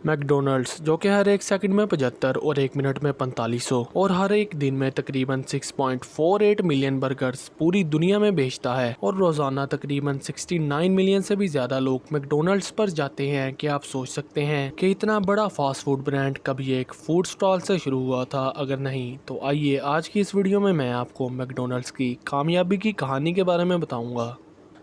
McDonald's जो कि हर एक सेकंड में 75 और एक मिनट में 4500 और हर एक दिन में तकरीबन 6.48 मिलियन बर्गर्स पूरी दुनिया में बेचता है और रोजाना तकरीबन 69 मिलियन से भी ज्यादा लोग मैकडोनल्ड्स पर जाते हैं। कि आप सोच सकते हैं कि इतना बड़ा फास्ट फूड ब्रांड कभी एक फूड स्टॉल से शुरू हुआ था? अगर नहीं तो आइए आज की इस वीडियो में मैं आपको मैकडोनल्ड्स की कामयाबी की कहानी के बारे में बताऊंगा।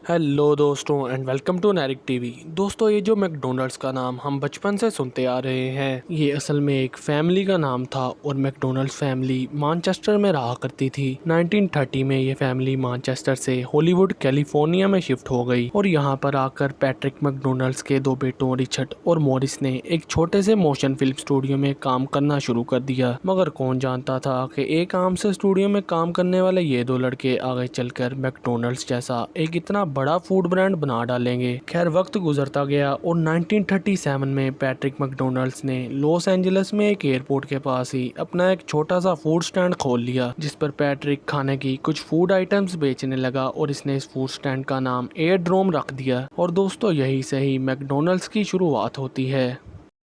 हेलो दोस्तों एंड वेलकम टू नैरिक टीवी। दोस्तों, ये जो मैकडोनल्ड्स का नाम हम बचपन से सुनते आ रहे हैं, ये असल में एक फैमिली का नाम था और मैकडोनल्ड्स फैमिली मैनचेस्टर में रहा करती थी। 1930 में ये फैमिली मैनचेस्टर से हॉलीवुड कैलिफोर्निया में शिफ्ट हो गई और यहाँ पर आकर पैट्रिक मैकडोनल्ड्स के दो बेटों रिचर्ड और मॉरिस ने एक छोटे से मोशन फिल्म स्टूडियो में काम करना शुरू कर दिया। मगर कौन जानता था कि एक आम से स्टूडियो में काम करने वाले ये दो लड़के आगे चलकर मैकडोनल्ड्स जैसा एक इतना बड़ा फूड ब्रांड बना डालेंगे। खैर, वक्त गुजरता गया और 1937 में पैट्रिक मैकडोनल्ड्स ने लॉस एंजलिस में एक एयरपोर्ट के पास ही अपना एक छोटा सा फूड स्टैंड खोल लिया, जिस पर पैट्रिक खाने की कुछ फूड आइटम्स बेचने लगा और इसने इस फूड स्टैंड का नाम एयरड्रोम रख दिया। और दोस्तों, यही से ही मैकडोनल्ड्स की शुरुआत होती है।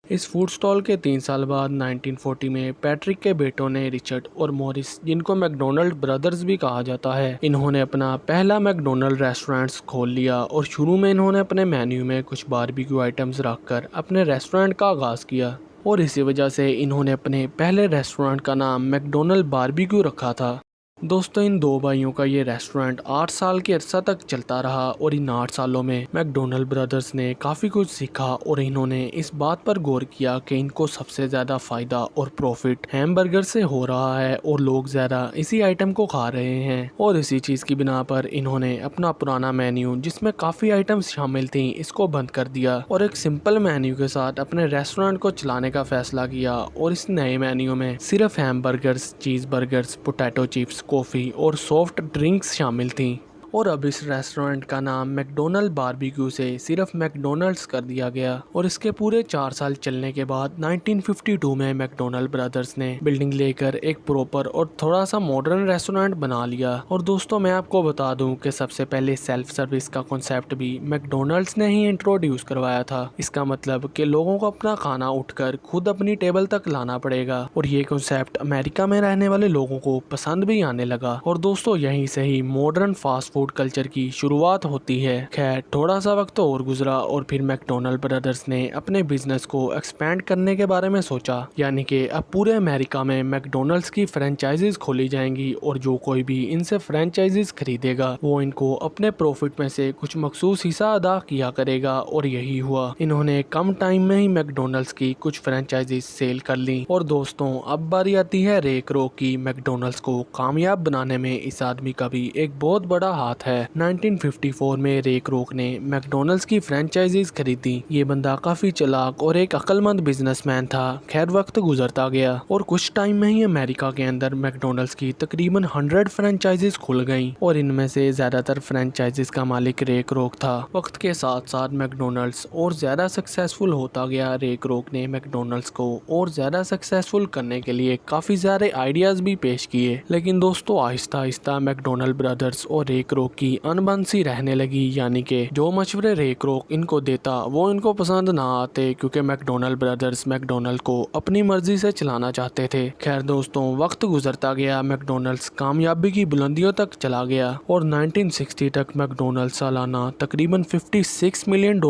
इस फूड स्टॉल के 3 साल बाद 1940 में पैट्रिक के बेटों ने रिचर्ड और मॉरिस, जिनको मैकडोनल्ड ब्रदर्स भी कहा जाता है, इन्होंने अपना पहला मैकडोनल्ड रेस्टोरेंट्स खोल लिया और शुरू में इन्होंने अपने मेन्यू में कुछ बारबेक्यू आइटम्स रखकर अपने रेस्टोरेंट का आगाज किया और इसी वजह से इन्होंने अपने पहले रेस्टोरेंट का नाम मैकडोनल्ड बारबेक्यू रखा था। दोस्तों, इन दो भाइयों का ये रेस्टोरेंट 8 साल के अरसा तक चलता रहा और इन 8 सालों में मैकडोनल्ड ब्रदर्स ने काफ़ी कुछ सीखा और इन्होंने इस बात पर गौर किया कि इनको सबसे ज़्यादा फ़ायदा और प्रॉफिट हैमबर्गर से हो रहा है और लोग ज़्यादा इसी आइटम को खा रहे हैं। और इसी चीज़ की बिना पर इन्होंने अपना पुराना मेन्यू, जिसमें काफ़ी आइटम्स शामिल थी, इसको बंद कर दिया और एक सिंपल मेन्यू के साथ अपने रेस्टोरेंट को चलाने का फैसला किया। और इस नए मेन्यू में सिर्फ हैमबर्गर्स, चीज़ बर्गर्स, पोटैटो चिप्स, कॉफ़ी और सॉफ्ट ड्रिंक्स शामिल थीं। और अब इस रेस्टोरेंट का नाम मैकडोनल्ड बारबेक्यू से सिर्फ मैकडोनल्ड्स कर दिया गया। और इसके पूरे 4 साल चलने के बाद 1952 में मैकडोनल्ड ब्रदर्स ने बिल्डिंग लेकर एक प्रॉपर और थोड़ा सा मॉडर्न रेस्टोरेंट बना लिया। और दोस्तों, मैं आपको बता दूं कि सबसे पहले सेल्फ सर्विस का कॉन्सेप्ट भी मैकडोनल्ड्स ने ही इंट्रोड्यूस करवाया था। इसका मतलब कि लोगों को अपना खाना उठकर खुद अपनी टेबल तक लाना पड़ेगा और ये कॉन्सेप्ट अमेरिका में रहने वाले लोगों को पसंद भी आने लगा। और दोस्तों, यहीं से ही मॉडर्न फास्ट फूड कल्चर की शुरुआत होती है। खैर, थोड़ा सा वक्त और गुजरा और फिर मैकडोनल्ड ब्रदर्स ने अपने बिजनेस को एक्सपेंड करने के बारे में सोचा, यानी कि अब पूरे अमेरिका में मैकडोनल्ड्स की फ्रेंचाइजीज खोली जाएंगी और जो कोई भी इनसे फ्रेंचाइजीज खरीदेगा वो इनको अपने प्रॉफिट में से कुछ मखसूस हिस्सा अदा किया करेगा। और यही हुआ, इन्होंने कम टाइम में ही मैकडोनल्ड्स की कुछ फ्रेंचाइजीज सेल कर ली। और दोस्तों, अब बारी आती है रे क्रोक की। मैकडोनल्ड्स को कामयाब बनाने में इस आदमी का भी एक बहुत बड़ा हाथ है। 1954 में रे क्रोक ने मैकडोनल्ड्स की फ्रेंचाइजीज खरीदी। ये बंदा काफी चालाक और एक अक्लमंद बिजनेसमैन था। खैर, वक्त गुजरता गया और कुछ टाइम में ही अमेरिका के अंदर मैकडोनल्ड्स की तकरीबन 100 फ्रेंचाइजीज खुल गईं और इनमें से ज्यादातर फ्रेंचाइजीज का मालिक रे क्रोक था। वक्त के साथ साथ मैकडोनल्ड्स और ज्यादा सक्सेसफुल होता गया। रे क्रोक ने मैकडोनल्ड्स को और ज्यादा सक्सेसफुल करने के लिए काफी सारे आइडियाज भी पेश किए, लेकिन दोस्तों आहिस्ता आहिस्ता मैकडोनल्ड ब्रदर्स और रे क्रोक की अनबन सी रहने लगी, यानी कि जो मशवरे रे क्रोक इनको देता वो इनको पसंद ना आते, क्योंकि मैकडोनल्ड ब्रदर्स मैकडोनल्ड को अपनी मर्जी से चलाना चाहते थे। खैर दोस्तों, वक्त गुजरता गया, मैकडोनल्ड्स कामयाबी की बुलंदियों तक चला गया और 1960 तक मैकडोनल्ड सालाना तकरीबन $56 मिलियन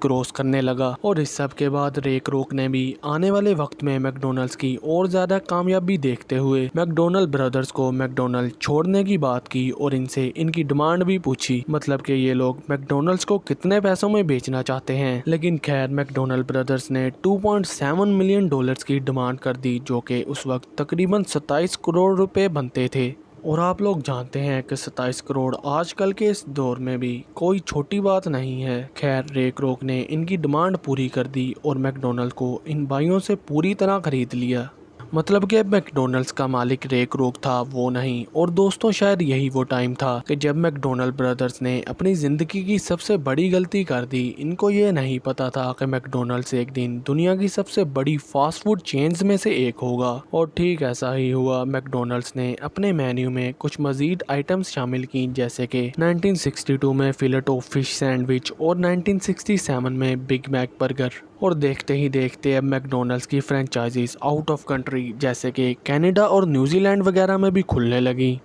क्रॉस करने लगा। और इस सब के बाद रे क्रोक ने भी आने वाले वक्त में मैकडोनल्ड्स की और ज्यादा कामयाबी देखते हुए मैकडोनल्ड ब्रदर्स को मैकडोनल्ड छोड़ने की बात की और इनसे इनकी डिमांड भी पूछी, मतलब कि ये लोग मैकडोनल्ड्स को कितने पैसों में बेचना चाहते हैं। लेकिन खैर, मैकडोनल्ड ब्रदर्स ने $2.7 मिलियन की डिमांड कर दी, जो कि उस वक्त तकरीबन 27 करोड़ रुपए बनते थे। और आप लोग जानते हैं कि 27 करोड़ आजकल के इस दौर में भी कोई छोटी बात नहीं है। खैर, रे क्रोक ने इनकी डिमांड पूरी कर दी और मैकडोनल्ड को इन भाइयों से पूरी तरह खरीद लिया। मतलब कि मैकडोनल्ड्स का मालिक रे क्रोक था, वो नहीं। और दोस्तों, शायद यही वो टाइम था कि जब मैकडोनल्ड ब्रदर्स ने अपनी जिंदगी की सबसे बड़ी गलती कर दी। इनको ये नहीं पता था कि मैकडोनल्ड्स एक दिन दुनिया की सबसे बड़ी फास्ट फूड चेन्स में से एक होगा। और ठीक ऐसा ही हुआ। मैकडोनल्ड्स ने अपने मेन्यू में कुछ मजीद आइटम्स शामिल की, जैसे कि 1962 में फिलेट ऑफ फिश सैंडविच और 1967 में बिग मैक बर्गर। और देखते ही देखते अब मैकडोनल्ड्स की फ्रेंचाइजीज आउट ऑफ कंट्री जैसे कि कनाडा और न्यूजीलैंड वगैरह में भी खुलने लगी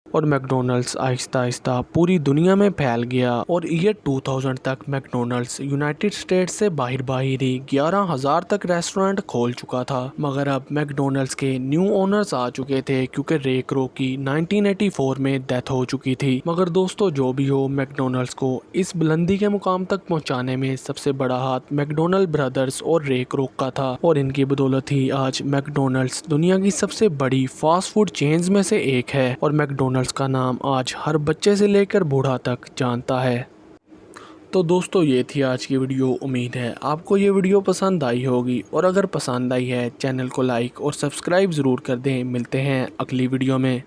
और मैकडोनल्ड्स आहिस्ता आहिस्ता पूरी दुनिया में फैल गया और ईयर 2000 तक मैकडोनल्ड्स यूनाइटेड स्टेट्स से बाहर बाहर ही 11,000 तक रेस्टोरेंट खोल चुका था। मगर अब मैकडोनल्ड्स के न्यू ओनर्स आ चुके थे क्योंकि रे क्रोक की 1984 में डेथ हो चुकी थी। मगर दोस्तों जो भी हो, मैकडोनल्ड्स को इस बुलंदी के मुकाम तक पहुंचाने में सबसे बड़ा हाथ मैकडोनल्ड ब्रदर्स और रे क्रोक का था और इनकी बदौलत ही आज मैकडोनल्ड्स दुनिया की सबसे बड़ी फास्ट फूड चेन्स में से एक है और मैकडोनल्ड्स का नाम आज हर बच्चे से लेकर बूढ़ा तक जानता है। तो दोस्तों ये थी आज की वीडियो। उम्मीद है आपको ये वीडियो पसंद आई होगी और अगर पसंद आई है चैनल को लाइक और सब्सक्राइब ज़रूर कर दें। मिलते हैं अगली वीडियो में।